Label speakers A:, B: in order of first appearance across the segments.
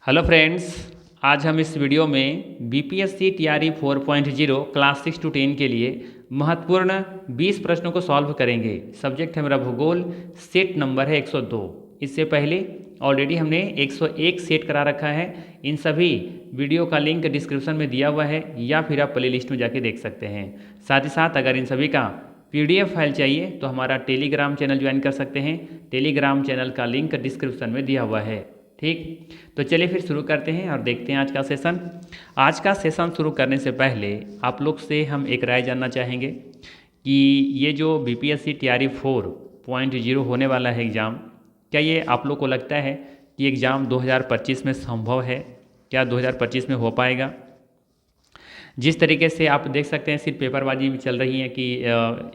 A: Hello friends, आज हम इस वीडियो में बीपीएससी टीआरई 4.0 क्लास 6 to 10 के लिए महत्वपूर्ण 20 प्रश्नों को सॉल्व करेंगे। सब्जेक्ट है मेरा भूगोल, सेट नंबर है 102। इससे पहले ऑलरेडी हमने 101 सेट करा रखा है। इन सभी वीडियो का लिंक डिस्क्रिप्शन में दिया हुआ है या फिर आप प्ले लिस्ट में जाके देख सकते हैं। साथ ही साथ अगर इन सभी का पीडीएफ फाइल चाहिए तो हमारा टेलीग्राम चैनल ज्वाइन कर सकते हैं। टेलीग्राम चैनल का लिंक डिस्क्रिप्शन में दिया हुआ है। ठीक, तो चलिए फिर शुरू करते हैं और देखते हैं आज का सेशन। आज का सेशन शुरू करने से पहले आप लोग से हम एक राय जानना चाहेंगे कि ये जो बीपीएससी टीआरई 4.0 होने वाला है एग्ज़ाम, क्या ये आप लोग को लगता है कि एग्ज़ाम 2025 में संभव है? क्या 2025 में हो पाएगा? जिस तरीके से आप देख सकते हैं सिर्फ पेपरबाजी भी चल रही है कि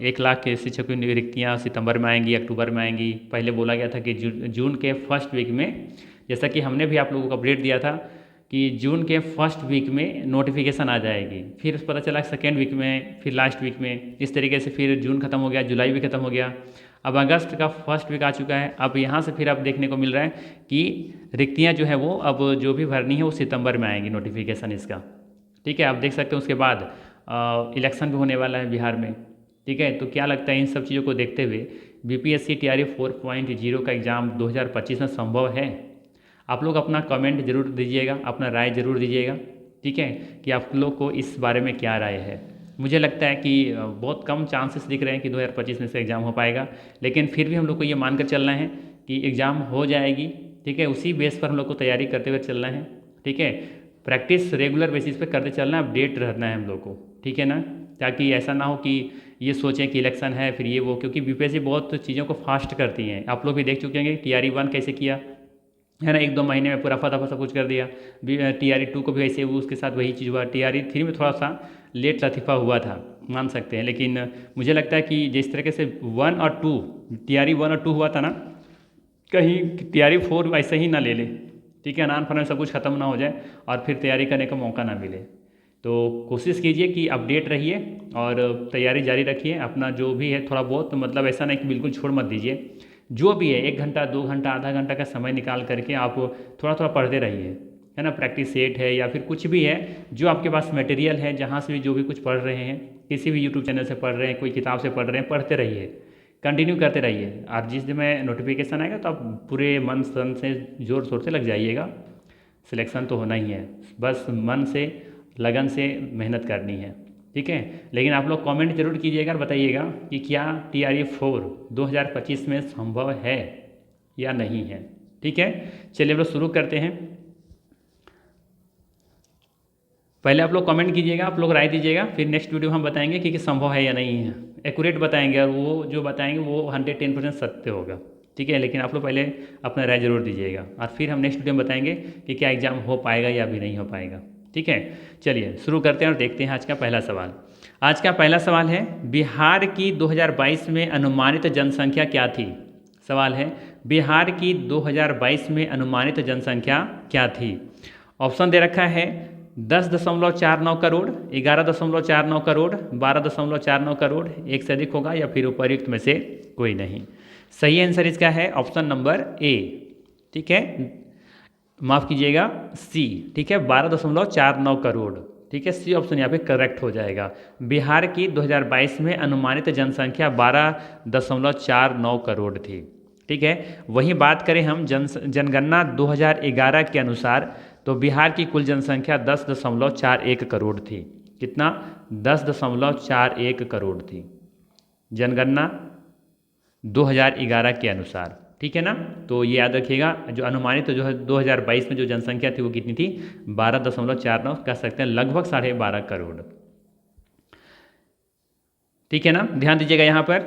A: 1 लाख के शिक्षकों की रिक्तियाँ सितंबर में आएंगी, अक्टूबर में आएंगी। पहले बोला गया था कि जून के फर्स्ट वीक में, जैसा कि हमने भी आप लोगों को अपडेट दिया था कि जून के फर्स्ट वीक में नोटिफिकेशन आ जाएगी। फिर पता चला सेकेंड वीक में, फिर लास्ट वीक में, इस तरीके से फिर जून खत्म हो गया, जुलाई भी खत्म हो गया, अब अगस्त का फर्स्ट वीक आ चुका है। अब यहाँ से फिर अब देखने को मिल रहा है कि रिक्तियाँ जो है वो अब जो भी भरनी है वो सितंबर में आएंगी नोटिफिकेशन इसका। ठीक है, आप देख सकते हैं उसके बाद इलेक्शन भी होने वाला है बिहार में। ठीक है, तो क्या लगता है इन सब चीज़ों को देखते हुए बीपीएससी टीआरई 4.0 का एग्ज़ाम 2025 में संभव है? आप लोग अपना कमेंट जरूर दीजिएगा, अपना राय जरूर दीजिएगा। ठीक है, कि आप लोग को इस बारे में क्या राय है। मुझे लगता है कि बहुत कम चांसेस दिख रहे हैं कि 2025 में से एग्ज़ाम हो पाएगा, लेकिन फिर भी हम लोग को ये मानकर चलना है कि एग्ज़ाम हो जाएगी। ठीक है, उसी बेस पर हम लोग को तैयारी करते हुए चलना है। ठीक है, प्रैक्टिस रेगुलर बेसिस पे करते चलना है, अपडेट रहना है हम लोग को। ठीक है ना, ताकि ऐसा ना हो कि ये सोचें कि इलेक्शन है फिर ये वो, क्योंकि बीपीएससी बहुत चीज़ों को फास्ट करती हैं। आप लोग भी देख चुके हैं टीआरई 1 कैसे किया है ना, 1-2 महीने में पूरा फटाफट सब कुछ कर दिया। टीआरई 2 को भी ऐसे उसके साथ वही चीज़ हुआ। टीआरई 3 में थोड़ा सा लेट लतीफ़ा हुआ था, मान सकते हैं, लेकिन मुझे लगता है कि जिस तरीके से 1 और 2 टीआरई 1 और 2 हुआ था ना, कहीं टीआरई 4 ऐसे ही ना ले ले। ठीक है, अनान फनान सब कुछ ख़त्म ना हो जाए और फिर तैयारी करने का मौका ना मिले। तो कोशिश कीजिए कि अपडेट रहिए और तैयारी जारी रखिए। अपना जो भी है थोड़ा बहुत, मतलब ऐसा नहीं कि बिल्कुल छोड़ मत दीजिए। जो भी है 1 घंटा 2 घंटा आधा घंटा का समय निकाल करके आप थोड़ा थोड़ा पढ़ते रहिए, है ना। प्रैक्टिस सेट है या फिर कुछ भी है जो आपके पास मटेरियल है, जहाँ से भी जो भी कुछ पढ़ रहे हैं, किसी भी यूट्यूब चैनल से पढ़ रहे हैं, कोई किताब से पढ़ रहे हैं, पढ़ते रहिए, कंटिन्यू करते रहिए। और जिस दिन में नोटिफिकेशन आएगा तो आप पूरे मन सन से जोर शोर से लग जाइएगा। सिलेक्शन तो होना ही है, बस मन से लगन से मेहनत करनी है। ठीक है, लेकिन आप लोग कमेंट जरूर कीजिएगा और बताइएगा कि क्या टीआरई 4 2025 में संभव है या नहीं है। ठीक है, चलिए हम लोग शुरू करते हैं। पहले आप लोग कमेंट कीजिएगा, आप लोग राय दीजिएगा, फिर नेक्स्ट वीडियो हम बताएंगे कि संभव है या नहीं है। एक्यूरेट बताएंगे और वो जो बताएंगे वो 110% सत्य होगा। ठीक है, लेकिन आप लोग पहले अपना राय जरूर दीजिएगा और फिर हम नेक्स्ट वीडियो में बताएंगे कि क्या एग्ज़ाम हो पाएगा या भी नहीं हो पाएगा। ठीक है, चलिए शुरू करते हैं और देखते हैं आज का पहला सवाल। आज का पहला सवाल है, बिहार की 2022 में अनुमानित जनसंख्या क्या थी? सवाल है, बिहार की 2022 में अनुमानित जनसंख्या क्या थी? ऑप्शन दे रखा है 10.49 करोड़, 11.49 करोड़, 12.49 करोड़, एक से अधिक होगा या फिर उपर्युक्त में से कोई नहीं। सही आंसर इसका है ऑप्शन नंबर ए। ठीक है, माफ़ कीजिएगा सी। ठीक है, 12.49 करोड़। ठीक है, सी ऑप्शन यहाँ पे करेक्ट हो जाएगा। बिहार की 2022 में अनुमानित जनसंख्या 12.49 करोड़ थी। ठीक है, वहीं बात करें हम जनगणना 2011 के अनुसार, तो बिहार की कुल जनसंख्या 10.41 करोड़ थी। कितना? 10.41 करोड़ थी जनगणना 2011 के अनुसार। ठीक है ना, तो ये याद रखिएगा। जो अनुमानित तो जो है 2022 में जो जनसंख्या थी वो कितनी थी? 12.49 कह सकते हैं, लगभग 12.5 करोड़। ठीक है ना, ध्यान दीजिएगा यहाँ पर।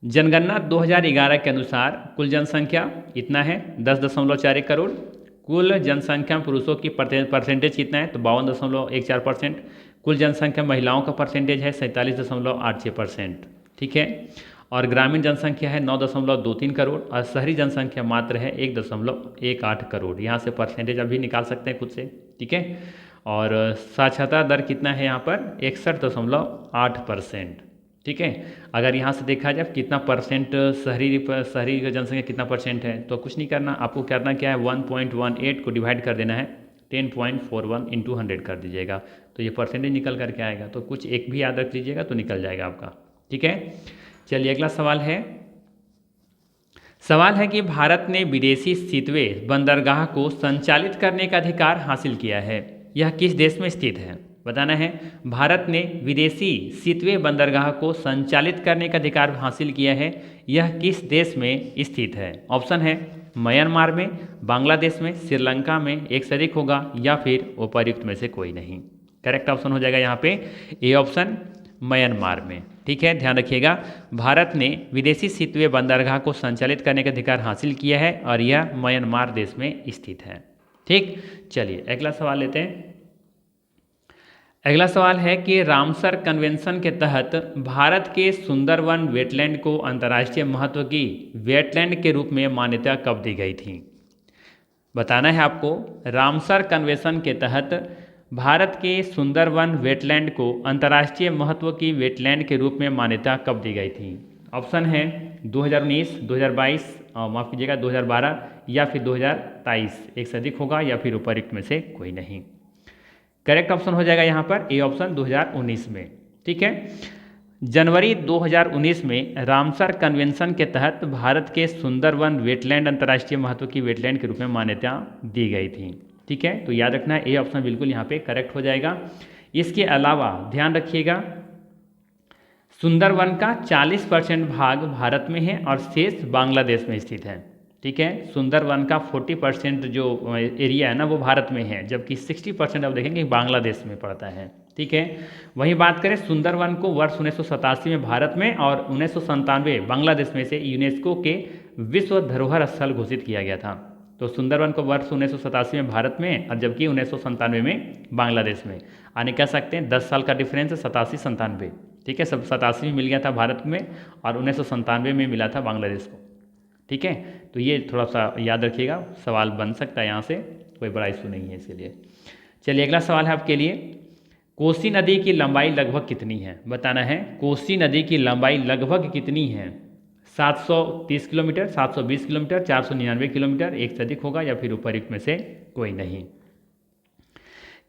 A: जनगणना 2011 के अनुसार कुल जनसंख्या इतना है 10.41 करोड़। कुल जनसंख्या पुरुषों की परसेंटेज कितना है? तो 52.14%। कुल जनसंख्या महिलाओं का परसेंटेज है 47.86%। ठीक है, और ग्रामीण जनसंख्या है 9.23 करोड़ और शहरी जनसंख्या मात्र है 1.18 करोड़। यहाँ से परसेंटेज अभी निकाल सकते हैं खुद से। ठीक है, और साक्षरता दर कितना है यहाँ पर? 61.8%। ठीक है। अगर यहाँ से देखा जाए कितना परसेंट शहरी का जनसंख्या कितना परसेंट है, तो कुछ नहीं करना, आपको करना क्या है 1.18 को डिवाइड कर देना है 10.41 इंटू 100 कर दीजिएगा, तो ये परसेंटेज निकल करके आएगा। तो कुछ एक भी याद रख लीजिएगा तो निकल जाएगा आपका। ठीक है, चलिए अगला सवाल है। सवाल है कि भारत ने विदेशी सीतवे बंदरगाह को संचालित करने का अधिकार हासिल किया है, यह किस देश में स्थित है? बताना है। भारत ने विदेशी सीतवे बंदरगाह को संचालित करने का अधिकार हासिल किया है, यह किस देश में स्थित है? ऑप्शन है म्यांमार में, बांग्लादेश में, श्रीलंका में, एक से अधिक होगा या फिर उपर्युक्त में से कोई नहीं। करेक्ट ऑप्शन हो जाएगा यहाँ पे ए ऑप्शन, म्यांमार में। ठीक है, ध्यान रखिएगा, भारत ने विदेशी सीतवे बंदरगाह को संचालित करने का अधिकार हासिल किया है और यह म्यांमार देश में स्थित है। ठीक, चलिए अगला सवाल लेते हैं। अगला सवाल है कि रामसर कन्वेंशन के तहत भारत के सुंदरवन वेटलैंड को अंतर्राष्ट्रीय महत्व की वेटलैंड के रूप में मान्यता कब दी गई थी? बताना है आपको। रामसर कन्वेंशन के तहत भारत के सुंदरवन वेटलैंड को अंतर्राष्ट्रीय महत्व की वेटलैंड के रूप में मान्यता कब दी गई थी? ऑप्शन है 2019, 2022, माफ़ कीजिएगा 2012 या फिर 2023, एक से अधिक होगा या फिर उपर्युक्त में से कोई नहीं। करेक्ट ऑप्शन हो जाएगा यहाँ पर ए ऑप्शन 2019 में। ठीक है, जनवरी 2019 में रामसर कन्वेंशन के तहत भारत के सुंदरवन वेटलैंड अंतर्राष्ट्रीय महत्व की वेटलैंड के रूप में मान्यता दी गई थी। ठीक है, तो याद रखना ए ऑप्शन बिल्कुल यहाँ पे करेक्ट हो जाएगा। इसके अलावा ध्यान रखिएगा, सुंदरवन का 40% भाग भारत में है और शेष बांग्लादेश में स्थित है। ठीक है, सुंदरवन का 40% जो एरिया है ना वो भारत में है, जबकि 60% आप देखेंगे बांग्लादेश में पड़ता है। ठीक है, वहीं बात करें सुंदरवन को वर्ष 1987 में भारत में और 1997 बांग्लादेश में से यूनेस्को के विश्व धरोहर स्थल घोषित किया गया था। तो सुंदरवन को वर्ष 1987 में भारत में और जबकि 1997 में बांग्लादेश में, आने कह सकते हैं 10 साल का डिफरेंस है, 87-97। ठीक है, सब 87 में मिल गया था भारत में और 1997 में मिला था बांग्लादेश को। ठीक है, तो ये थोड़ा सा याद रखिएगा, सवाल बन सकता है यहाँ से, कोई बड़ा इशू नहीं है इसके लिए। चलिए अगला सवाल है आपके लिए, कोसी नदी की लंबाई लगभग कितनी है? बताना है, कोसी नदी की लंबाई लगभग कितनी है? 730 किलोमीटर, 720 किलोमीटर, 499 किलोमीटर, एक से अधिक होगा या फिर उपर्युक्त में से कोई नहीं।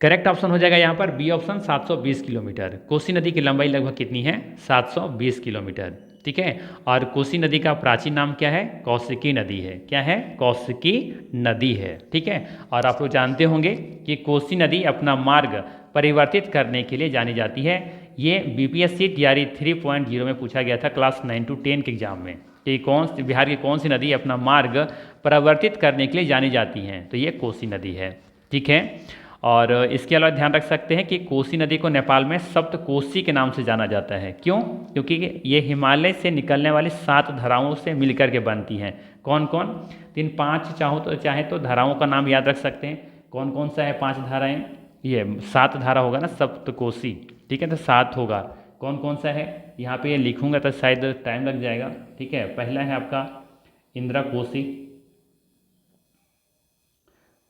A: करेक्ट ऑप्शन हो जाएगा यहाँ पर बी ऑप्शन 720 किलोमीटर। कोसी नदी की लंबाई लगभग कितनी है? 720 किलोमीटर। ठीक है, और कोसी नदी का प्राचीन नाम क्या है? कौशिकी नदी है। क्या है? कौशिकी नदी है। ठीक है, और आप लोग जानते होंगे कि कोसी नदी अपना मार्ग परिवर्तित करने के लिए जानी जाती है। ये बीपीएससी टीआरई 3.0 में पूछा गया था क्लास 9 to 10 के एग्जाम में कि बिहार की कौन सी नदी अपना मार्ग परिवर्तित करने के लिए जानी जाती हैं, तो ये कोसी नदी है। ठीक है, और इसके अलावा ध्यान रख सकते हैं कि कोसी नदी को नेपाल में सप्तकोसी के नाम से जाना जाता है। क्यों? क्योंकि ये हिमालय से निकलने वाली 7 धाराओं से मिलकर के बनती हैं। कौन कौन? 3-5 चाहे तो धाराओं का नाम याद रख सकते हैं। कौन कौन सा है 5 धाराएं? ये 7 धारा होगा ना, सप्तकोसी। ठीक है, तो 7 होगा। कौन कौन सा है यहाँ पे ये लिखूंगा तो शायद टाइम लग जाएगा। ठीक है, पहला है आपका इंदिरा कोसी,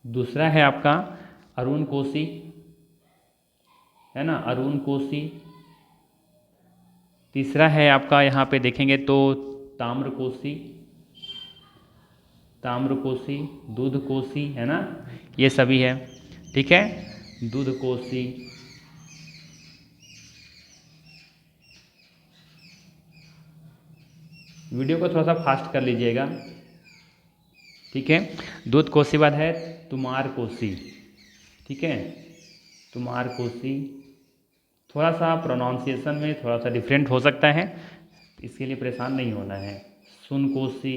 A: दूसरा है आपका अरुण कोसी, है ना, अरुण कोसी। तीसरा है आपका यहाँ पे देखेंगे तो ताम्र कोसी, ताम्र कोसी, दूध कोसी, है ना, ये सभी है। ठीक है, दूध कोसी, वीडियो को थोड़ा सा फास्ट कर लीजिएगा। ठीक है, दूध कोसी बाद है तुमार कोसी। ठीक है, तुमार कोसी, थोड़ा सा प्रोनाउंसिएशन में थोड़ा सा डिफरेंट हो सकता है, इसके लिए परेशान नहीं होना है। सुन कोसी,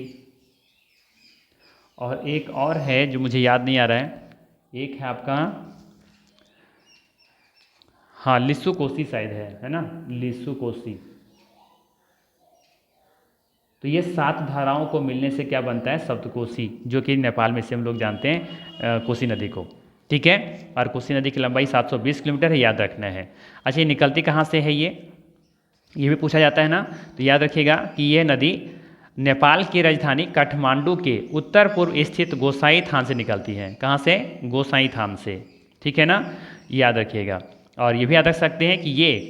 A: और एक और है जो मुझे याद नहीं आ रहा है, एक है आपका हाँ लिस्सू कोसी शायद है ना, लिस्सू कोसी। तो ये 7 धाराओं को मिलने से क्या बनता है? सप्तकोसी, जो कि नेपाल में से हम लोग जानते हैं कोसी नदी को। ठीक है, और कोसी नदी की लंबाई 720 किलोमीटर है, याद रखना है। अच्छा, ये निकलती कहाँ से है? ये भी पूछा जाता है ना, तो याद रखिएगा कि ये नदी नेपाल की राजधानी काठमांडू के उत्तर पूर्व स्थित गोसाई थान से निकलती है। कहाँ से? गोसाई थान से। ठीक है ना, याद रखिएगा। और ये भी याद रख सकते हैं कि ये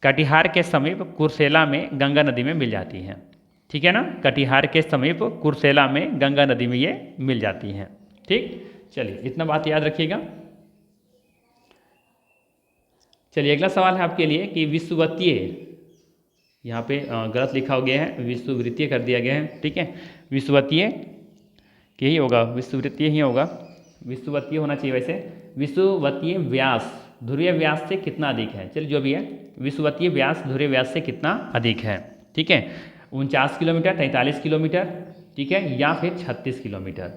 A: कटिहार के समीप कुर्सेला में गंगा नदी में मिल जाती हैं। ठीक है ना, कटिहार के समीप कुर्सेला में गंगा नदी में ये मिल जाती हैं। ठीक, चलिए इतना बात याद रखिएगा। चलिए अगला सवाल है आपके लिए कि विषुवतीय, यहाँ पे गलत लिखा हो गया है, विषुवृत्तीय कर दिया गया है। ठीक है, विषुवतीय के ही होगा, विषुवृत्तीय ही होगा, विषुवतीय होना चाहिए वैसे। विषुवतीय व्यास ध्रुवीय व्यास से कितना अधिक है? चलिए जो भी है, विषुवतीय व्यास ध्रुवीय व्यास से कितना अधिक है? ठीक है, 49 किलोमीटर, 43 किलोमीटर, ठीक है, या फिर 36 किलोमीटर।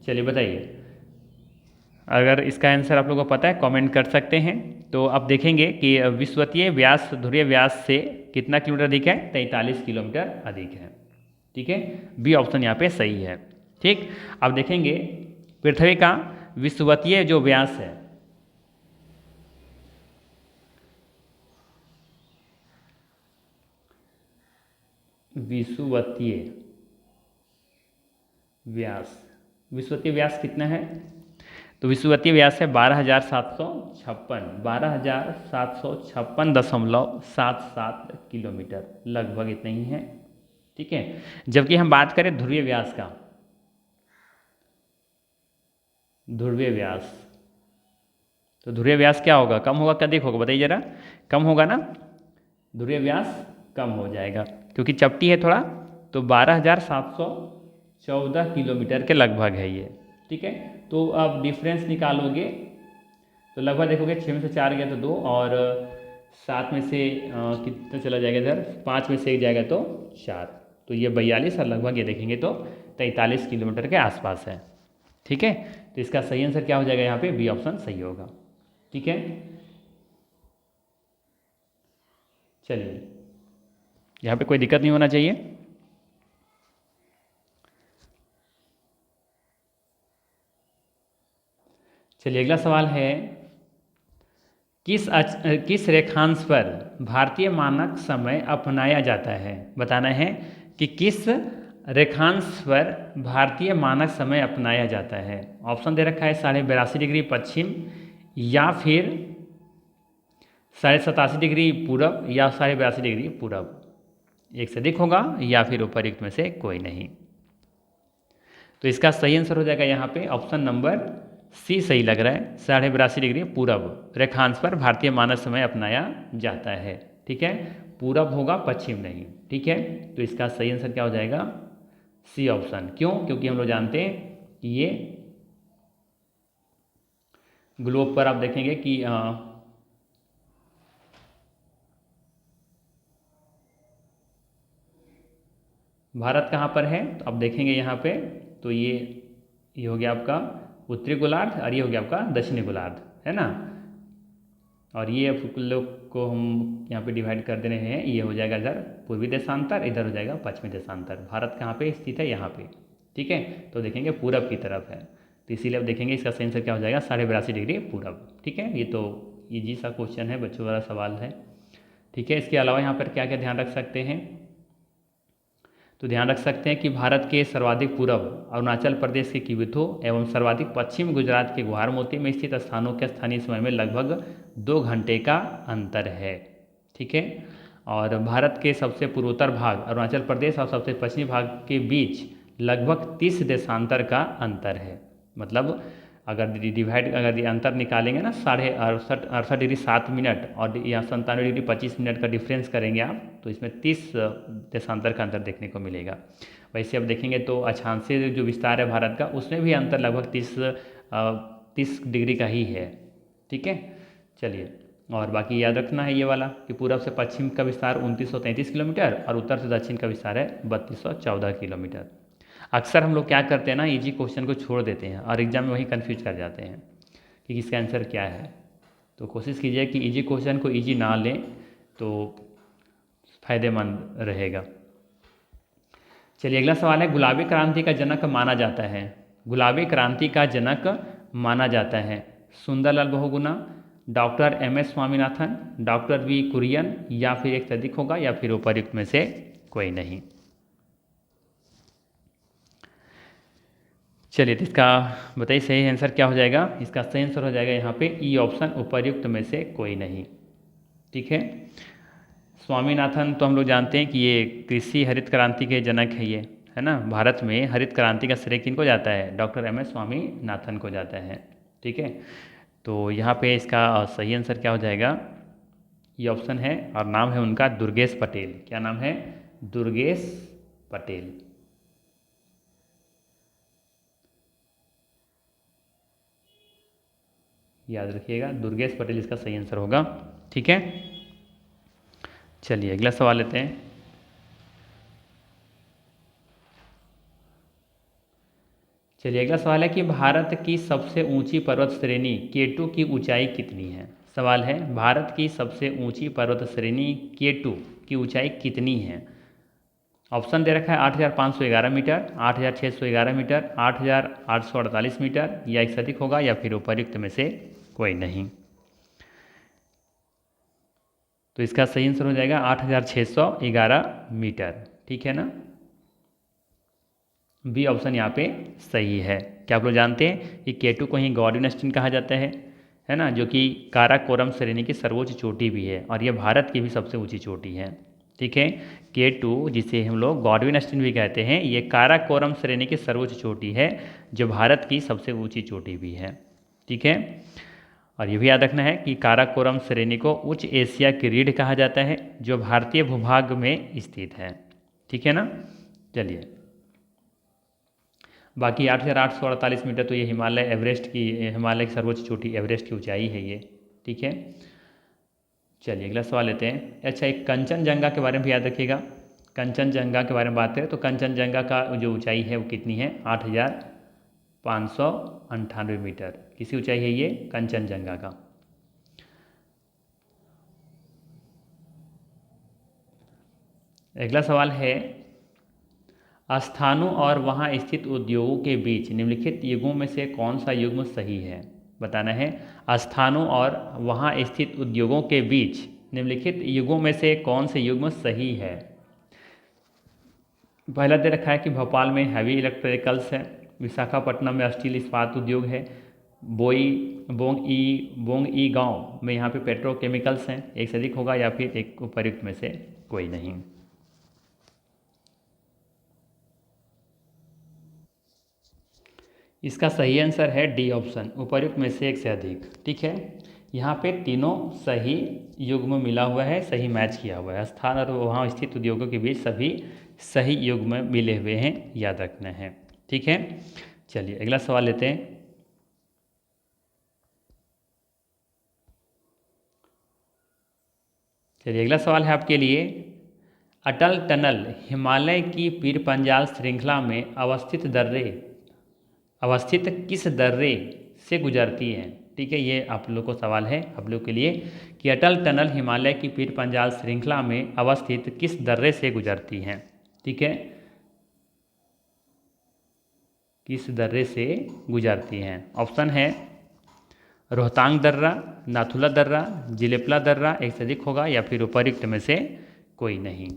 A: चलिए बताइए, अगर इसका आंसर आप लोगों को पता है कमेंट कर सकते हैं। तो अब देखेंगे कि विषुवतीय व्यास ध्रुवीय व्यास से कितना किलोमीटर अधिक है? 43 किलोमीटर अधिक है। ठीक है, बी ऑप्शन यहाँ पे सही है। ठीक, अब देखेंगे पृथ्वी का विषुवतीय जो व्यास है, विषुवतीय व्यास, विषुवतीय व्यास कितना है? तो विषुवतीय व्यास है 12,756, 12,756.77 किलोमीटर, लगभग इतना ही है। ठीक है, जबकि हम बात करें ध्रुवीय व्यास का, ध्रुवीय व्यास, तो ध्रुवीय व्यास क्या होगा? कम होगा क्या अधिक होगा? बताइए जरा। कम होगा ना, ध्रुवीय व्यास कम हो जाएगा क्योंकि चपटी है थोड़ा, तो 12,714 किलोमीटर के लगभग है ये। ठीक है, तो अब डिफरेंस निकालोगे तो लगभग देखोगे 6 में से 4 गया तो 2, और 7 में से कितना चला जाएगा इधर, 5 में से 1 जाएगा तो 4, तो ये 42, और लगभग ये देखेंगे तो 43 किलोमीटर के आसपास है। ठीक है, तो इसका सही आंसर क्या हो जाएगा? यहाँ पे बी ऑप्शन सही होगा। ठीक है, चलिए यहाँ पे कोई दिक्कत नहीं होना चाहिए। चलिए अगला सवाल है, किस रेखांश पर भारतीय मानक समय अपनाया जाता है? बताना है कि किस रेखांश पर भारतीय मानक समय अपनाया जाता है। ऑप्शन दे रखा है 82.5 डिग्री पश्चिम, या फिर 87.5 डिग्री पूरब, या 82.5 डिग्री पूरब। एक से अधिक होगा या फिर उपर्युक्त में से कोई नहीं। तो इसका सही आंसर हो जाएगा यहाँ पे ऑप्शन नंबर सी सही लग रहा है, 82.5 डिग्री पूरब रेखांश पर भारतीय मानक समय अपनाया जाता है। ठीक है, पूरब होगा, पश्चिम नहीं। ठीक है, तो इसका सही आंसर क्या हो जाएगा? C option. क्यों? क्योंकि हम लोग जानते हैं कि ये ग्लोब पर आप देखेंगे कि भारत कहाँ पर है, तो आप देखेंगे यहाँ पे, तो ये हो गया आपका उत्तरी गोलार्ध, और ये हो गया आपका दक्षिणी गोलार्ध, है ना। और ये लोग को हम यहाँ पे डिवाइड कर दे रहे हैं, ये हो जाएगा इधर पूर्वी देशांतर, इधर हो जाएगा पश्चिमी देशांतर। भारत कहाँ पे स्थित है? यहाँ पे। ठीक है, तो देखेंगे पूरब की तरफ है, तो इसीलिए अब देखेंगे इसका सही आंसर क्या हो जाएगा? 82.5 डिग्री पूरब। ठीक है, ये तो ईजी सा क्वेश्चन है, बच्चों वाला सवाल है। ठीक है, इसके अलावा यहाँ पर क्या क्या ध्यान रख सकते हैं? तो ध्यान रख सकते हैं कि भारत के सर्वाधिक पूर्व अरुणाचल प्रदेश के किबिथो एवं सर्वाधिक पश्चिम गुजरात के ग्वारमोती में स्थित स्थानों के स्थानीय समय में लगभग 2 घंटे का अंतर है। ठीक है, और भारत के सबसे पूर्वोत्तर भाग अरुणाचल प्रदेश और सबसे पश्चिमी भाग के बीच लगभग 30 देशांतर का अंतर है। मतलब अगर डिवाइड, अगर ये अंतर निकालेंगे ना, 68 डिग्री 7 मिनट और यहाँ 97 डिग्री 25 मिनट का डिफरेंस करेंगे आप, तो इसमें 30 देशांतर का अंतर देखने को मिलेगा। वैसे अब देखेंगे तो अक्षांशीय जो विस्तार है भारत का, उसमें भी अंतर लगभग 30 डिग्री का ही है। ठीक है, चलिए, और बाकी याद रखना है ये वाला कि पूरब से पश्चिम का विस्तार 2933 किलोमीटर और उत्तर से दक्षिण का विस्तार है 3214 किलोमीटर। अक्सर हम लोग क्या करते हैं ना, इजी क्वेश्चन को छोड़ देते हैं और एग्जाम में वही कंफ्यूज कर जाते हैं कि इसका आंसर क्या है। तो कोशिश कीजिए कि इजी क्वेश्चन को इजी ना लें तो फायदेमंद रहेगा। चलिए अगला सवाल है, गुलाबी क्रांति का जनक माना जाता है, गुलाबी क्रांति का जनक माना जाता है Sundarlal Bahuguna, doctor M S. Swaminathan, doctor V Kurien, या फिर एक से अधिक होगा या फिर उपर्युक्त में से कोई नहीं। चलिए, तो इसका बताइए सही आंसर क्या हो जाएगा। इसका सही आंसर हो जाएगा यहाँ पे ई ऑप्शन, उपर्युक्त में से कोई नहीं। ठीक है, स्वामीनाथन तो हम लोग जानते हैं कि ये कृषि हरित क्रांति के जनक है ये, है ना। भारत में हरित क्रांति का श्रेय किनको जाता है, डॉक्टर एम एस स्वामीनाथन को जाता है। ठीक है, तो यहाँ पे इसका सही आंसर क्या हो जाएगा, ये ऑप्शन है, और नाम है उनका दुर्गेश पटेल। क्या नाम है, दुर्गेश पटेल। याद रखिएगा, दुर्गेश पटेल इसका सही आंसर होगा। ठीक है, चलिए अगला सवाल लेते हैं। चलिए अगला सवाल है कि भारत की सबसे ऊंची पर्वत श्रेणी K2 की ऊंचाई कितनी है। सवाल है, भारत की सबसे ऊंची पर्वत श्रेणी K2 की ऊंचाई कितनी है। ऑप्शन दे रखा है 8,511 मीटर, 8,611 मीटर, 8,848 मीटर, या एक से अधिक होगा, या फिर उपर्युक्त में से कोई नहीं। तो इसका सही आंसर हो जाएगा 8,611 मीटर। ठीक है ना, बी ऑप्शन यहाँ पे सही है। क्या आप लोग जानते हैं कि K2 को ही गॉर्डन स्टीन कहा जाता है ना, जो कि काराकोरम श्रेणी की सर्वोच्च चोटी भी है, और यह भारत की भी सबसे ऊंची चोटी है। ठीक है, K2 जिसे हम लोग गॉडविन स्टीन भी कहते हैं, ये काराकोरम श्रेणी की सर्वोच्च चोटी है, जो भारत की सबसे ऊंची चोटी भी है। ठीक है, और ये भी याद रखना है कि काराकोरम श्रेणी को उच्च एशिया की रीढ़ कहा जाता है, जो भारतीय भूभाग में स्थित है। ठीक है ना, चलिए बाकी 8,848 मीटर तो ये हिमालय की सर्वोच्च चोटी एवरेस्ट की ऊंचाई है ये। ठीक है, चलिए अगला सवाल लेते हैं। अच्छा, एक कंचनजंगा के बारे में भी याद रखिएगा। कंचनजंगा के बारे में बात करें तो कंचनजंगा का जो ऊंचाई है वो कितनी है, 8,598 मीटर। किसी ऊंचाई है ये, कंचनजंगा का। अगला सवाल है, स्थानों और वहाँ स्थित उद्योगों के बीच निम्नलिखित युगों में से कौन सा युग्म सही है। बताना है, स्थानों और वहाँ स्थित उद्योगों के बीच निम्नलिखित युगों में से कौन से युग्म सही है। पहला दे रखा है कि भोपाल में हैवी इलेक्ट्रिकल्स है, विशाखापट्टनम में स्टील इस्पात उद्योग है, बोंग ई गांव में यहाँ पे पेट्रोकेमिकल्स हैं। एक से अधिक होगा, या फिर एक उपर्युक्त में से कोई नहीं। इसका सही आंसर है डी ऑप्शन, उपर्युक्त में से एक से अधिक। ठीक है, यहाँ पे तीनों सही युग्म मिला हुआ है, सही मैच किया हुआ है। स्थान और वहाँ स्थित उद्योगों के बीच सभी सही युग्म मिले हुए हैं, याद रखना है। ठीक है, चलिए अगला सवाल लेते हैं। चलिए अगला सवाल है आपके लिए, अटल टनल हिमालय की पीर पंजाल श्रृंखला में अवस्थित किस दर्रे से गुजरती है। ठीक है, ये आप लोग को सवाल है आप लोग के लिए कि अटल टनल हिमालय की पीर पंजाल श्रृंखला में अवस्थित किस दर्रे से गुजरती है। ठीक है, किस दर्रे से गुजरती हैं। ऑप्शन है रोहतांग दर्रा, नाथुला दर्रा, जिलेपला दर्रा, एक से अधिक होगा, या फिर उपर्युक्त में से कोई नहीं।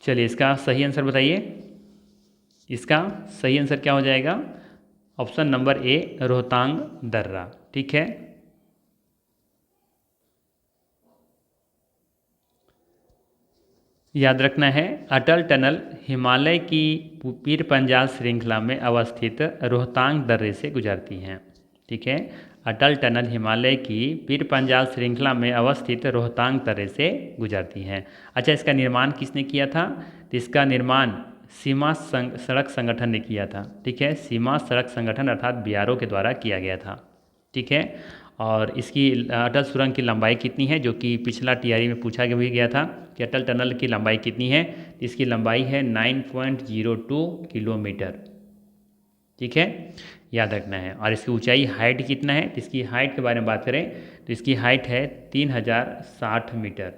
A: चलिए इसका सही आंसर बताइए। इसका सही आंसर क्या हो जाएगा, ऑप्शन नंबर ए, रोहतांग दर्रा। ठीक है, याद रखना है, अटल टनल हिमालय की पीर पंजाल श्रृंखला में अवस्थित रोहतांग दर्रे से गुजरती हैं। ठीक है, अटल टनल हिमालय की पीर पंजाल श्रृंखला में अवस्थित रोहतांग दर्रे से गुजरती हैं। अच्छा, इसका निर्माण किसने किया था, तो इसका निर्माण सीमा सड़क संगठन ने किया था। ठीक है, सीमा सड़क संगठन अर्थात BRO के द्वारा किया गया था। ठीक है, और इसकी अटल सुरंग की लंबाई कितनी है, जो कि पिछला TRE में पूछा भी गया था कि अटल टनल की लंबाई कितनी है। इसकी लंबाई है 9.02 किलोमीटर। ठीक है, याद रखना है। और इसकी ऊंचाई हाइट कितना है, तो इसकी हाइट के बारे में बात करें तो इसकी हाइट है 3060 मीटर।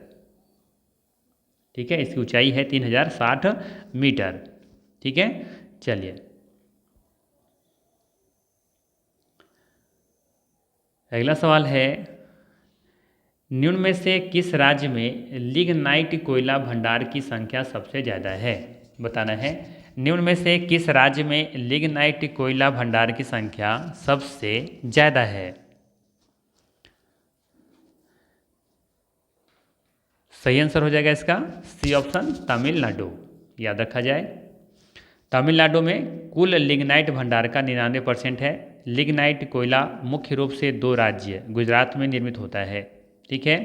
A: ठीक है, इसकी ऊंचाई है 3060 मीटर। ठीक है, चलिए अगला सवाल है, निम्न में से किस राज्य में लिग्नाइट कोयला भंडार की संख्या सबसे ज़्यादा है। बताना है निम्न में से किस राज्य में लिग्नाइट कोयला भंडार की संख्या सबसे ज़्यादा है। सही आंसर हो जाएगा इसका सी ऑप्शन तमिलनाडु। याद रखा जाए तमिलनाडु में कुल लिग्नाइट भंडार का 99% है। लिग्नाइट कोयला मुख्य रूप से 2 राज्य गुजरात में निर्मित होता है। ठीक है,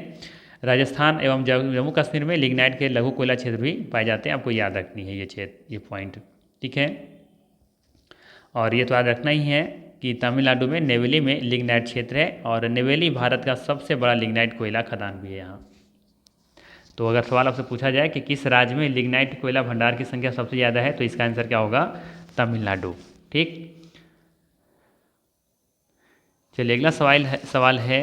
A: राजस्थान एवं जम्मू कश्मीर में लिग्नाइट के लघु कोयला क्षेत्र भी पाए जाते हैं। आपको याद रखनी है ये क्षेत्र, ये पॉइंट। ठीक है, और ये तो याद रखना ही है कि तमिलनाडु में नेवेली में लिग्नाइट क्षेत्र है और नेवेली भारत का सबसे बड़ा लिग्नाइट कोयला खदान भी है यहाँ। तो अगर सवाल आपसे पूछा जाए कि किस राज्य में लिग्नाइट कोयला भंडार की संख्या सबसे ज़्यादा है तो इसका आंसर क्या होगा, तमिलनाडु। ठीक, चलिए अगला सवाल है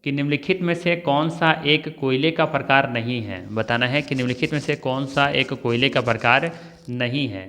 A: कि निम्नलिखित में से कौन सा एक कोयले का प्रकार नहीं है। बताना है कि निम्नलिखित में से कौन सा एक कोयले का प्रकार नहीं है।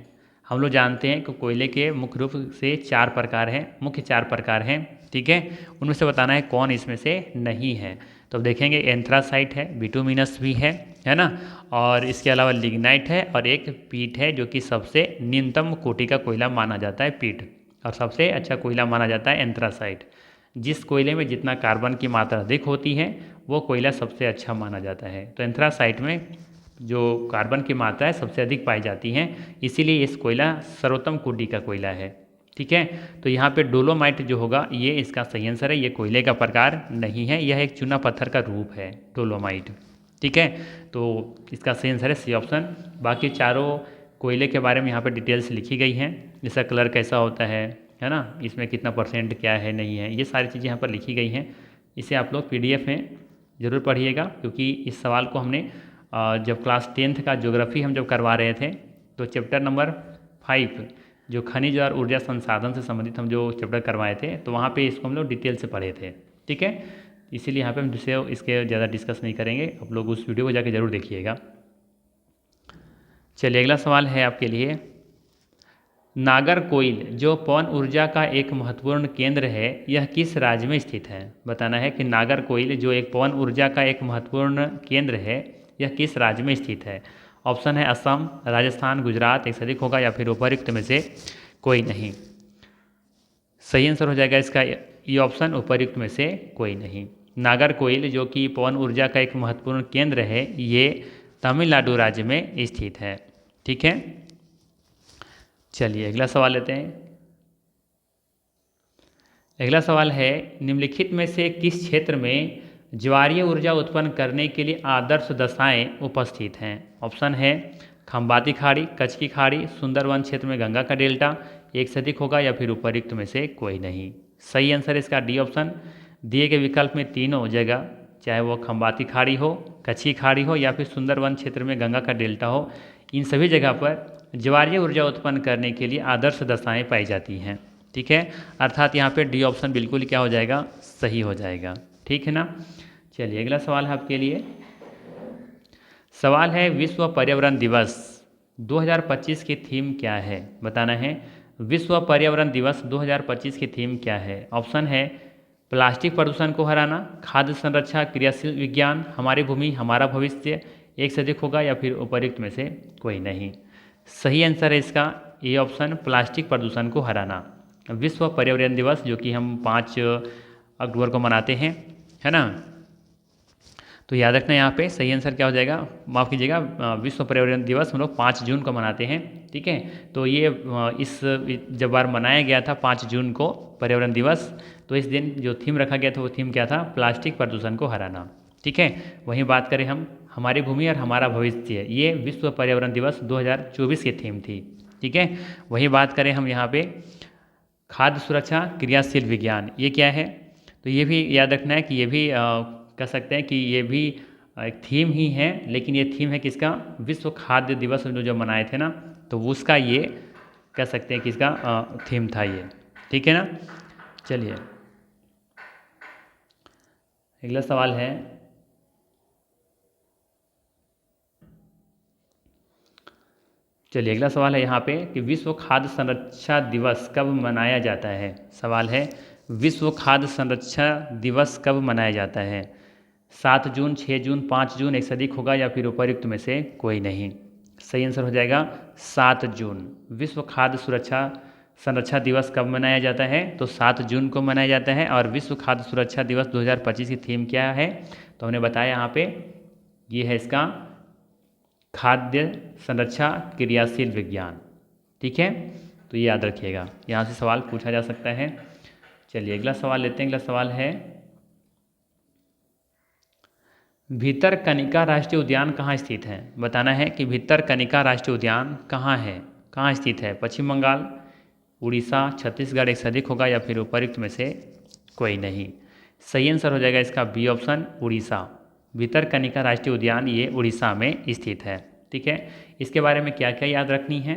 A: हम लोग जानते हैं कि कोयले के मुख्य रूप से 4 प्रकार हैं, मुख्य 4 प्रकार हैं। ठीक है, उनमें से बताना है कौन इसमें से नहीं है। तो अब देखेंगे एंथ्रासाइट है, बिटुमिनस भी है ना, और इसके अलावा लिग्नाइट है और एक पीट है जो कि सबसे न्यूनतम कोटि का कोयला माना जाता है पीट, और सबसे अच्छा कोयला माना जाता है एंथ्रासाइट। जिस कोयले में जितना कार्बन की मात्रा अधिक होती है वो कोयला सबसे अच्छा माना जाता है। तो एंथ्रासाइट में जो कार्बन की मात्रा है सबसे अधिक पाई जाती है, इसीलिए इस कोयला सर्वोत्तम कोटि का कोयला है। ठीक है, तो यहाँ पे डोलोमाइट जो होगा ये इसका सही आंसर है, ये कोयले का प्रकार नहीं है, यह एक चूना पत्थर का रूप है डोलोमाइट। ठीक है, तो इसका सही आंसर है सी ऑप्शन। बाकी चारों कोयले के बारे में यहाँ पे डिटेल्स लिखी गई हैं, इसका कलर कैसा होता है ना, इसमें कितना % क्या है नहीं है, ये सारी चीज़ें यहाँ पर लिखी गई हैं। इसे आप लोग PDF में ज़रूर पढ़िएगा, क्योंकि इस सवाल को हमने जब क्लास 10th का ज्योग्राफी हम जब करवा रहे थे तो चैप्टर नंबर 5 जो खनिज और ऊर्जा संसाधन से संबंधित हम जो चैप्टर करवाए थे तो वहाँ पे इसको हम लोग डिटेल से पढ़े थे। ठीक है, इसीलिए यहाँ पे हम इसके ज़्यादा डिस्कस नहीं करेंगे, आप लोग उस वीडियो को जाके ज़रूर देखिएगा। चलिए अगला सवाल है आपके लिए, नागरकोइल जो पवन ऊर्जा का एक महत्वपूर्ण केंद्र है यह किस राज्य में स्थित है। बताना है कि नागरकोइल जो एक पवन ऊर्जा का एक महत्वपूर्ण केंद्र है यह किस राज्य में स्थित है। ऑप्शन है असम, राजस्थान, गुजरात, एक से अधिक होगा या फिर उपर्युक्त में से कोई नहीं। सही आंसर हो जाएगा इसका ये ऑप्शन, उपर्युक्त में से कोई नहीं। नागरकोइल जो कि पवन ऊर्जा का एक महत्वपूर्ण केंद्र है ये तमिलनाडु राज्य में स्थित है। ठीक है, चलिए अगला सवाल लेते हैं। अगला सवाल है निम्नलिखित में से किस क्षेत्र में ज्वारीय ऊर्जा उत्पन्न करने के लिए आदर्श दशाएं उपस्थित हैं। ऑप्शन है खंबाती खाड़ी, कच्छ की खाड़ी, सुंदरवन क्षेत्र में गंगा का डेल्टा, एक से अधिक होगा या फिर उपर्युक्त में से कोई नहीं। सही आंसर इसका डी ऑप्शन। दिए गए विकल्प में तीनों जगह, चाहे वो खंबाती खाड़ी हो, कच्छ की खाड़ी हो या फिर सुंदरवन क्षेत्र में गंगा का डेल्टा हो, इन सभी जगह पर ज्वारीय ऊर्जा उत्पन्न करने के लिए आदर्श दशाएं पाई जाती हैं। ठीक है, अर्थात यहाँ पे डी ऑप्शन बिल्कुल क्या हो जाएगा, सही हो जाएगा। ठीक है ना, चलिए अगला सवाल है आपके लिए। सवाल है विश्व पर्यावरण दिवस 2025 की थीम क्या है। बताना है विश्व पर्यावरण दिवस 2025 की थीम क्या है। ऑप्शन है प्लास्टिक प्रदूषण को हराना, खाद्य संरक्षा, क्रियाशील विज्ञान, हमारी भूमि हमारा भविष्य, एक से अधिक होगा या फिर उपर्युक्त में से कोई नहीं। सही आंसर है इसका ये ऑप्शन, प्लास्टिक प्रदूषण को हराना। विश्व पर्यावरण दिवस जो कि हम 5 अक्टूबर को मनाते हैं, है ना, तो याद रखना यहाँ पे सही आंसर क्या हो जाएगा, माफ़ कीजिएगा, विश्व पर्यावरण दिवस हम लोग 5 जून को मनाते हैं। ठीक है, तो ये इस जब बार मनाया गया था 5 जून को पर्यावरण दिवस, तो इस दिन जो थीम रखा गया था वो थीम क्या था, प्लास्टिक प्रदूषण को हराना। ठीक है, वहीं बात करें हम हमारी भूमि और हमारा भविष्य, ये विश्व पर्यावरण दिवस 2024 की थीम थी। ठीक है, वहीं बात करें हम यहाँ पे खाद्य सुरक्षा, क्रियाशील विज्ञान, ये क्या है, तो ये भी याद रखना है कि ये भी कह सकते हैं कि ये भी एक थीम ही है, लेकिन ये थीम है किसका, विश्व खाद्य दिवस जो मनाए थे ना, तो उसका ये कह सकते हैं कि इसका थीम था ये। ठीक है ना, चलिए अगला सवाल है, चलिए अगला सवाल है यहाँ पे कि विश्व खाद्य संरक्षा दिवस कब मनाया जाता है। सवाल है विश्व खाद्य संरक्षा दिवस कब मनाया जाता है। 7 जून, 6 जून, 5 जून, एक से अधिक होगा या फिर उपर्युक्त में से कोई नहीं। सही आंसर हो जाएगा 7 जून। विश्व खाद्य सुरक्षा संरक्षा दिवस कब मनाया जाता है? तो 7 जून को मनाया जाता है। और विश्व खाद्य सुरक्षा दिवस 2025 की थीम क्या है? तो हमने बताया यहाँ पे ये है इसका खाद्य संरक्षा क्रियाशील विज्ञान। ठीक है, तो ये याद रखिएगा, यहाँ से सवाल पूछा जा सकता है। चलिए अगला सवाल लेते हैं। अगला सवाल है भितरकनिका राष्ट्रीय उद्यान कहाँ स्थित है? बताना है कि भितरकनिका राष्ट्रीय उद्यान कहाँ है, कहाँ स्थित है? पश्चिम बंगाल, उड़ीसा, छत्तीसगढ़, एक से अधिक होगा या फिर उपर्युक्त में से कोई नहीं। सही आंसर हो जाएगा इसका बी ऑप्शन, उड़ीसा। भितरकनिका राष्ट्रीय उद्यान ये उड़ीसा में स्थित है। ठीक है, इसके बारे में क्या क्या याद रखनी है?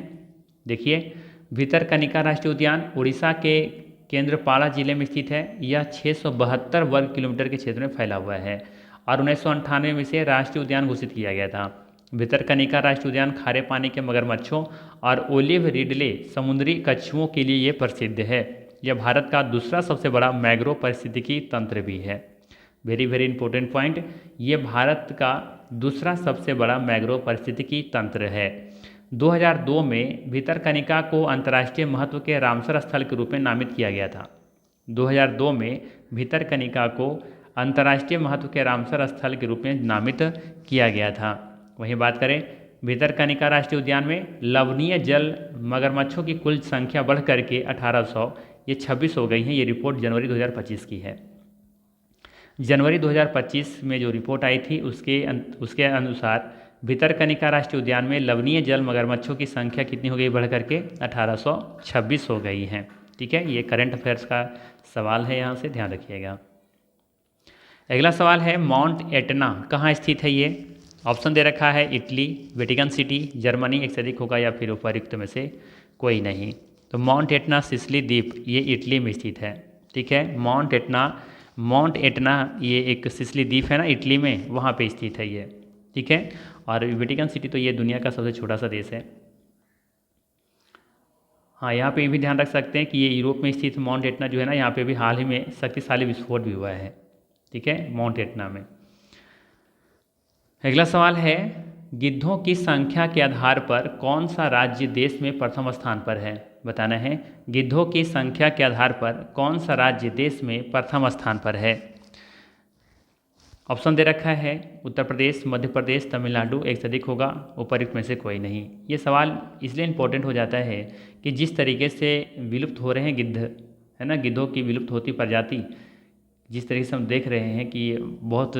A: देखिए, भितरकनिका राष्ट्रीय उद्यान उड़ीसा के केंद्रपाड़ा जिले में स्थित है। यह 672 वर्ग किलोमीटर के क्षेत्र में फैला हुआ है और 1998 में से राष्ट्रीय उद्यान घोषित किया गया था। भितरकनिका राष्ट्रीय उद्यान खारे पानी के मगरमच्छों और ओलिव रिडले समुद्री कछुओं के लिए ये प्रसिद्ध है। यह भारत का दूसरा सबसे बड़ा मैंग्रोव पारिस्थितिकी तंत्र भी है। वेरी वेरी इंपॉर्टेंट पॉइंट, ये भारत का दूसरा सबसे बड़ा मैंग्रोव पारिस्थितिकी तंत्र है। 2002 में भितरकनिका को अंतर्राष्ट्रीय महत्व के रामसर स्थल के रूप में नामित किया गया था। 2002 में भितरकनिका को अंतर्राष्ट्रीय महत्व के रामसर स्थल के रूप में नामित किया गया था। वहीं बात करें भितरकनिका राष्ट्रीय उद्यान में लवणीय जल मगरमच्छों की कुल संख्या बढ़ करके 1800 ये 26 हो गई हैं। ये रिपोर्ट जनवरी 2025 की है। जनवरी 2025 में जो रिपोर्ट आई थी उसके अनुसार भितरकनिका राष्ट्रीय उद्यान में लवणीय जल मगरमच्छों की संख्या कितनी हो गई? बढ़ करके 1826 हो गई है। ठीक है, ये करंट अफेयर्स का सवाल है, यहाँ से ध्यान रखिएगा। अगला सवाल है माउंट एटना कहाँ स्थित है? ये ऑप्शन दे रखा है इटली, वेटिकन सिटी, जर्मनी, एक से अधिक होगा या फिर उपर्युक्त में से कोई नहीं। तो माउंट एटना सिसिली द्वीप ये इटली में स्थित है। ठीक है, माउंट एटना ये एक सिसिली द्वीप है ना इटली में, वहाँ पे स्थित है ये। ठीक है, और वेटिकन सिटी तो ये दुनिया का सबसे छोटा सा देश है। हाँ, यहाँ पे भी ध्यान रख सकते हैं कि ये यूरोप में स्थित माउंट एटना जो है ना, यहाँ पे भी हाल ही में शक्तिशाली विस्फोट भी हुआ है। ठीक है, माउंट एटना में। अगला सवाल है गिद्धों की संख्या के आधार पर कौन सा राज्य देश में प्रथम स्थान पर है? बताना है गिद्धों की संख्या के आधार पर कौन सा राज्य देश में प्रथम स्थान पर है? ऑप्शन दे रखा है उत्तर प्रदेश, मध्य प्रदेश, तमिलनाडु, एक से अधिक होगा, उपर्युक्त में से कोई नहीं। ये सवाल इसलिए इम्पोर्टेंट हो जाता है कि जिस तरीके से विलुप्त हो रहे हैं गिद्ध, है ना, गिद्धों की विलुप्त होती प्रजाति, जिस तरीके से हम देख रहे हैं कि बहुत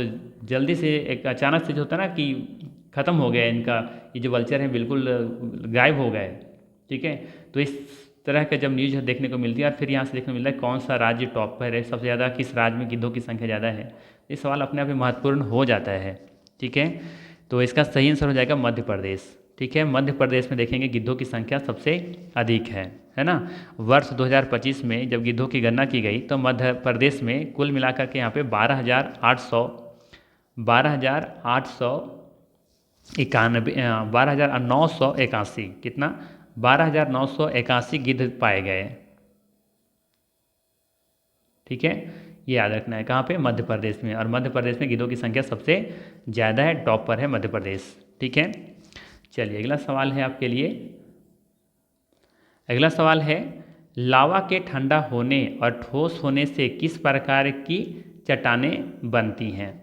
A: जल्दी से एक अचानक से जो होता है ना कि ख़त्म हो गया इनका, ये जो वल्चर है बिल्कुल गायब हो गए। ठीक है, तो इस तरह का जब न्यूज़ देखने को मिलती है और फिर यहाँ से देखने को मिलता है कौन सा राज्य टॉप पर है, सबसे ज़्यादा किस राज्य में गिद्धों की संख्या ज़्यादा है, ये सवाल अपने आप में महत्वपूर्ण हो जाता है। ठीक है, तो इसका सही आंसर हो जाएगा मध्य प्रदेश। ठीक है, मध्य प्रदेश में देखेंगे गिद्धों की संख्या सबसे अधिक है ना। वर्ष 2025 में जब गिद्धों की गणना की गई तो मध्य प्रदेश में कुल मिलाकर के यहाँ पे 12,981 कितना 12,981 गिद्ध पाए गए। ठीक है, ये याद रखना है कहाँ पे? मध्य प्रदेश में। और मध्य प्रदेश में गिद्धों की संख्या सबसे ज़्यादा है, टॉप पर है मध्य प्रदेश। ठीक है, चलिए अगला सवाल है आपके लिए। अगला सवाल है लावा के ठंडा होने और ठोस होने से किस प्रकार की चट्टानें बनती हैं?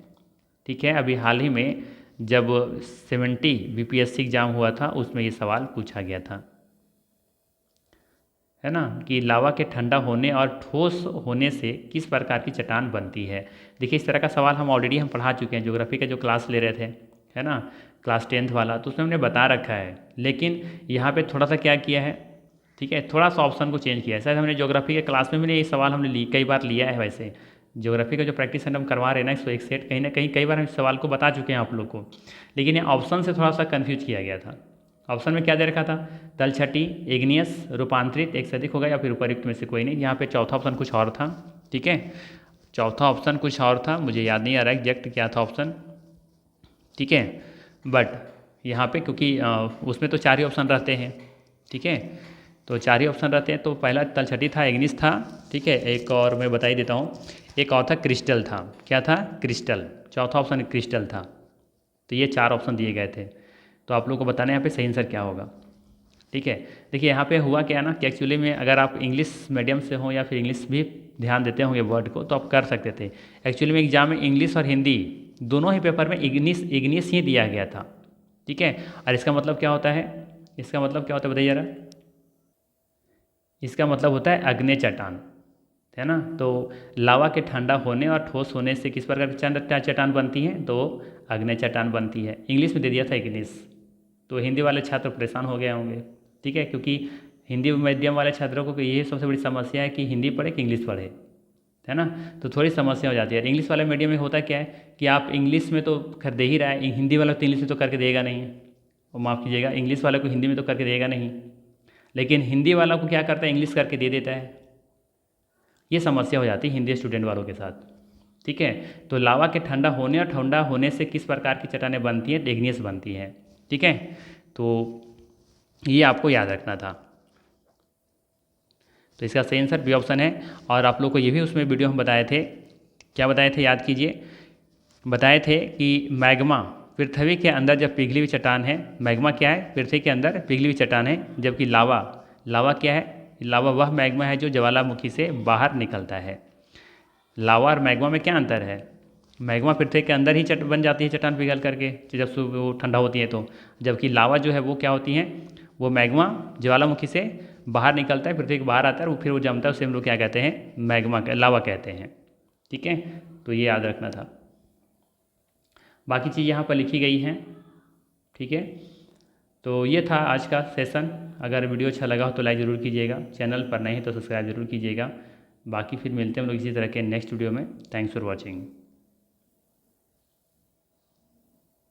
A: ठीक है, अभी हाल ही में जब 70 बीपीएससी एग्जाम हुआ था उसमें ये सवाल पूछा गया था, है ना, कि लावा के ठंडा होने और ठोस होने से किस प्रकार की चट्टान बनती है। देखिए इस तरह का सवाल हम ऑलरेडी पढ़ा चुके हैं, ज्योग्राफी का जो क्लास ले रहे थे, है ना, क्लास 10th वाला, तो उसमें हमने बता रखा है। लेकिन यहाँ पे थोड़ा सा क्या किया है, ठीक है, थोड़ा सा ऑप्शन को चेंज किया है। शायद हमने ज्योग्राफी के क्लास में भी ये सवाल हमने कई बार लिया है। वैसे ज्योग्राफी का जो प्रैक्टिस हम करवा रहे हैं ना, इसको एक सेट कहीं ना कहीं कई बार हम इस सवाल को बता चुके हैं आप लोग को, लेकिन ये ऑप्शन से थोड़ा सा कन्फ्यूज किया गया था। ऑप्शन में क्या दे रखा था? तलछटी, इग्नियस, रूपांतरित, एक से अधिक होगा या फिर उपर्युक्त में से कोई नहीं। यहाँ पे चौथा ऑप्शन कुछ और था। ठीक है, चौथा ऑप्शन कुछ और था, मुझे याद नहीं आ रहा एग्जैक्ट क्या था ऑप्शन। ठीक है, बट यहाँ पे क्योंकि उसमें तो 4 ही ऑप्शन रहते हैं। ठीक है, तो 4 ही ऑप्शन रहते हैं। तो पहला तलछटी था, इग्निस था, ठीक है, एक और मैं बता ही देता हूँ, एक और था क्रिस्टल था। क्या था? क्रिस्टल। चौथा ऑप्शन क्रिस्टल था। तो ये 4 ऑप्शन दिए गए थे। तो आप लोग को बताना है यहाँ पे सही आंसर क्या होगा। ठीक है, देखिए यहाँ पे हुआ क्या है ना कि एक्चुअली में अगर आप इंग्लिश मीडियम से हो या फिर इंग्लिश भी ध्यान देते होंगे वर्ड को तो आप कर सकते थे। एक्चुअली में एग्जाम में इंग्लिश और हिंदी दोनों ही पेपर में इग्निस ही दिया गया था। ठीक है, और इसका मतलब क्या होता है, इसका मतलब क्या होता है बताइए जरा। इसका मतलब होता है अग्नि चट्टान, है ना। तो लावा के ठंडा होने और ठोस होने से किस प्रकार की चट्टान बनती है, तो अग्नि चट्टान बनती है। इंग्लिश में दे दिया था इग्निस, तो हिंदी वाले छात्र परेशान हो गए होंगे। ठीक है, क्योंकि हिंदी मीडियम वाले छात्रों को यही सबसे बड़ी समस्या है कि हिंदी पढ़े कि इंग्लिश पढ़े, है ना। तो थोड़ी समस्या हो जाती है। इंग्लिश वाले मीडियम में होता क्या है कि आप इंग्लिश में तो कर दे ही रहा है, हिंदी वाला तो इंग्लिश में तो करके देगा नहीं, और माफ़ कीजिएगा इंग्लिश वाला को हिंदी में तो करके देगा नहीं, लेकिन हिंदी वाला को क्या करता है, इंग्लिश करके दे देता है। ये समस्या हो जाती है हिंदी स्टूडेंट वालों के साथ। ठीक है, तो लावा के ठंडा होने और ठंडा होने से किस प्रकार की चट्टानें बनती हैं, इग्नियस बनती है। ठीक है, तो ये आपको याद रखना था। तो इसका सही आंसर बी ऑप्शन है। और आप लोग को ये भी उसमें वीडियो हम बताए थे, क्या बताए थे याद कीजिए। बताए थे कि मैग्मा पृथ्वी के अंदर जब पिघली हुई चट्टान है, मैग्मा क्या है, पृथ्वी के अंदर पिघली हुई चट्टान है, जबकि लावा, लावा क्या है, लावा वह मैग्मा है जो ज्वालामुखी से बाहर निकलता है। लावा और मैग्मा में क्या अंतर है, मैग्मा पृथ्वी के अंदर ही बन जाती है चट्टान पिघल करके जब वो ठंडा होती है तो, जबकि लावा जो है वो क्या होती है, वो मैग्मा ज्वालामुखी से बाहर निकलता है, पृथ्वी के बाहर आता है, वो फिर वो जमता है, उसे हम लोग क्या कहते हैं, मैग्मा लावा कहते हैं। ठीक है, तो ये याद रखना था। बाकी चीज़ यहाँ पर लिखी गई हैं। ठीक है, तो ये था आज का सेशन। अगर वीडियो अच्छा लगा हो तो लाइक ज़रूर कीजिएगा, चैनल पर नहीं तो सब्सक्राइब जरूर कीजिएगा। बाकी फिर मिलते हैं हम लोग इसी तरह के नेक्स्ट वीडियो में। Thanks for watching.